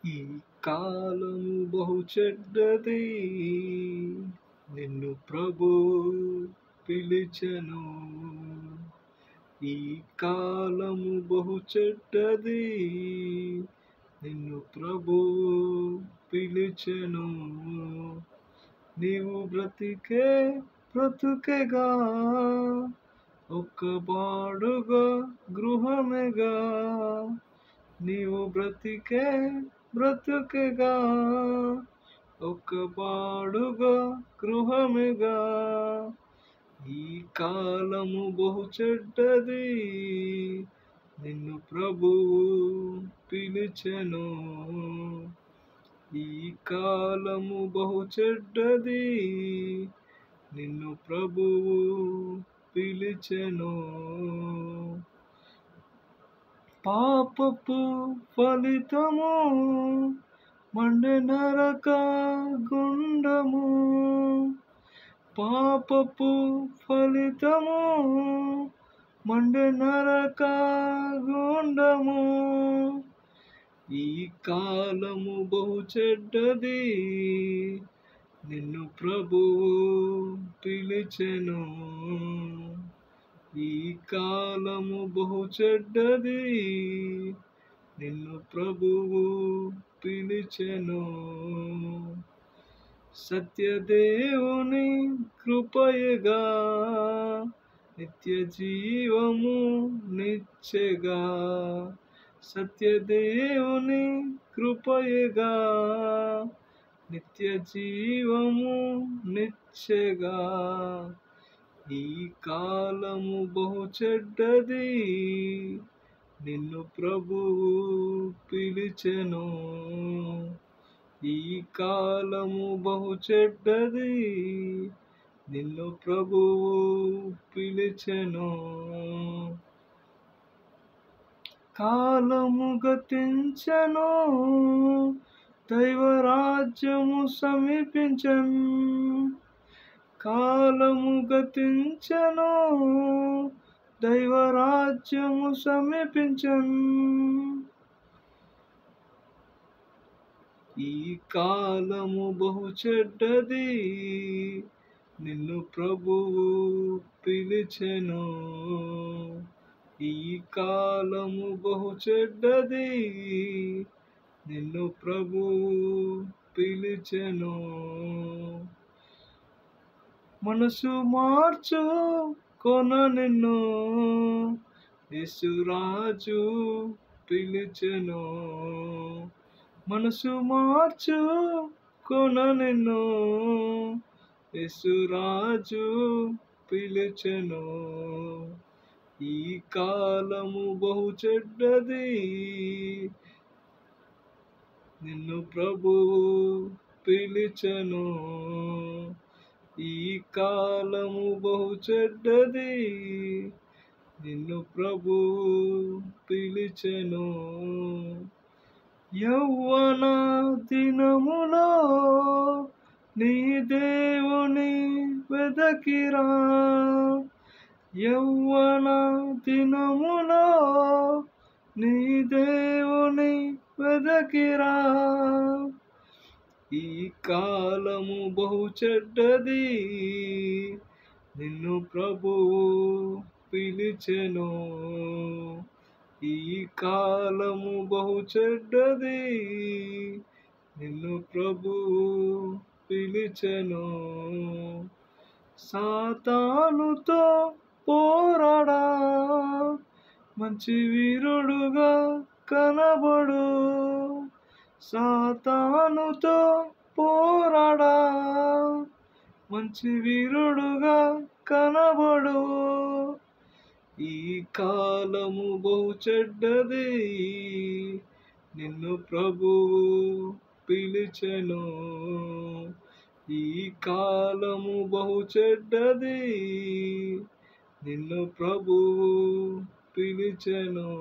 ఈ కాలము బహు చెడ్డది, నిన్ను ప్రభు పిలిచెను. ఈ కాలము బహు చెడ్డది, నిన్ను ప్రభు పిలిచెను. నీవు బ్రతుకేగా ఒక్క బాడుగా గృహమేగా. నీవు బ్రతుకేగా ఒక్క బాడుగా గృహమేగా. ఈ కాలము బహు చెడ్డది, నిన్ను ప్రభువు పిలిచెను. ఈ కాలము బహు చెడ్డది, నిన్ను ప్రభువు పిలిచెను. పాపపు ఫలితము మండే నరక గుండము. పాపపు ఫలితము మండే నరక గుండము. ఈ కాలము బహు చెడ్డది, నిన్ను ప్రభువు పిలిచెను. ఈ కాలము బహు చెడ్డది, నిన్ను ప్రభువు పిలిచెను. సత్యదేవుని కృపయగా నిత్య జీవము నిచ్చెగా. సత్యదేవుని కృపయగా నిత్య జీవము నిచ్చెగా. ఈ కాలము బహు చెడ్డది, నిన్ను ప్రభువు పిలిచెను. ఈ కాలము బహు చెడ్డది, నిన్ను ప్రభువు పిలిచెను. కాలము గతించెను, దైవరాజ్యము సమీపించెను. కాలము గతించెను, దైవరాజ్యము సమీపించెను. ఈ కాలము బహు చెడ్డది, నిన్ను ప్రభువు పిలిచెను. ఈ కాలము బహు చెడ్డది, నిన్ను ప్రభువు పిలిచెను. మనసు మార్చు కొన నిన్ను యేసురాజు పిలిచెను. మనసు మార్చు కొన నిన్ను యేసురాజు పిలిచెను. ఈ కాలము బహు చెడ్డది, నిన్ను ప్రభువు పిలిచెను. ఈ కాలము బహు చెడ్డది, నిన్ను ప్రభువు పిలిచెను. యౌవన దినములో నీ దేవుని వెదకిరా. యౌవన దినములో నీ దేవుని వెదకిరా. ఈ కాలము బహు చెడ్డది, నిన్ను ప్రభువు పిలిచెను. ఈ కాలము బహు చెడ్డది, నిన్ను ప్రభువు పిలిచెను. సాతానుతో పోరాడా మంచి వీరుడుగా కనబడు. సాతానుతో పోరాడా మంచి వీరుడుగా కనబడు. ఈ కాలము బహు చెడ్డది, నిన్ను ప్రభువు పిలిచెను. ఈ కాలము బహు చెడ్డది, నిన్ను ప్రభువు పిలిచెను.